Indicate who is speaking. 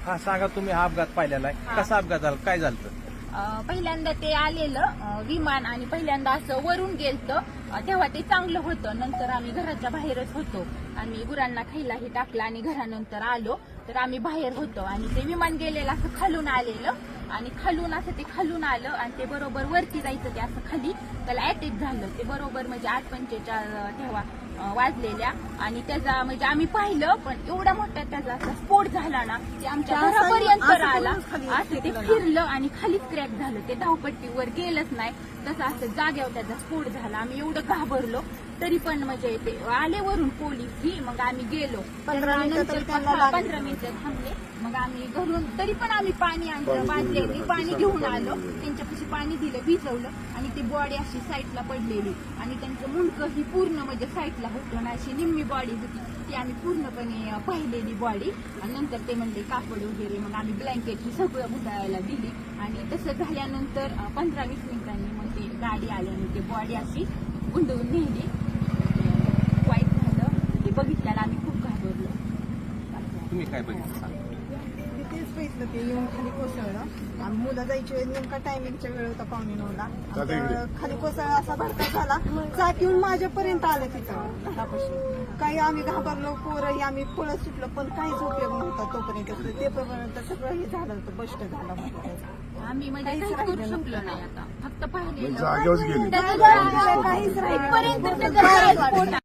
Speaker 1: हा सांगा, तुम्ही हा अपघात पाहिलेला आहे, कसा अपघात झाला, काय झालं?
Speaker 2: पहिल्यांदा ते आलेलं विमान आणि पहिल्यांदा असं वरून गेलतं, तेव्हा ते चांगलं होतं. नंतर आम्ही घराच्या बाहेरच होतो. आम्ही गुरांना खायलाही टाकलं आणि घरानंतर आलो तर आम्ही बाहेर होतो आणि ते विमान गेलेलं असं खालून आलेलं आणि खालून असं ते खालून आलं आणि ते बरोबर वरती जायचं, ते असं खाली त्याला अटॅक झालं. ते बरोबर म्हणजे 8:45 तेव्हा वाजलेल्या आणि त्याचा म्हणजे आम्ही पाहिलं, पण एवढा मोठा त्याचा असा स्फोट झाला ना, ते आमच्या घरापर्यंत आला. असं ते फिरलं आणि खालीच क्रॅक झालं. ते धावपट्टीवर गेलंच नाही, तसं असं जागेवर त्याचा स्फोट झाला. आम्ही एवढं घाबरलो, तरी पण म्हणजे ते आले वरून पोलीस ही, मग आम्ही गेलो. 15 मिनिटं थांबले, मग आम्ही घरून तरी पण आम्ही पाणी आणलं, बादल्याने पाणी घेऊन आलो. त्यांच्यापाशी पाणी दिलं, भिजवलं आणि ती बॉडी अशी साईडला पडलेली आणि त्यांचं मुंडकं ही पूर्ण म्हणजे साईडला होतं ना, अशी निम्मी बॉडी होती ती. आम्ही पूर्णपणे पाहिलेली बॉडी आणि नंतर ते म्हणले कापड वगैरे, मग आम्ही ब्लँकेट ही सगळं गुंडाळायला दिली आणि तसं झाल्यानंतर 15-20 मिनिटांनी मग ती गाडी आली आणि ती बॉडी अशी गुंडवून नेली. वाईट झालं ते बघितल्याला आम्ही खूप घाबरलो.
Speaker 1: तुम्ही काय बघितलं सांगा?
Speaker 3: तेच बघितलं, ते येऊन खाली कोसळलं आणि मुलं जायची वेळ नेमका टायमिंगच्या वेळ होता 8:45ला. खाली कोसळला, असा भडका झाला, चाक येऊन माझ्यापर्यंत आलं तिथं घरापाशी. काही आम्ही घाबरलो, पोरही आम्ही पळत सुटलो, पण काहीच उपयोग नव्हता तोपर्यंत. ते पर्यंत सगळं हे झालं होतं, बस्ट झालं होतं.
Speaker 2: आम्ही म्हणजे काहीच करू शकलो नाही, आता फक्त पाहिलेलं
Speaker 4: जागेवर गेली.
Speaker 3: काहीच राहिलं.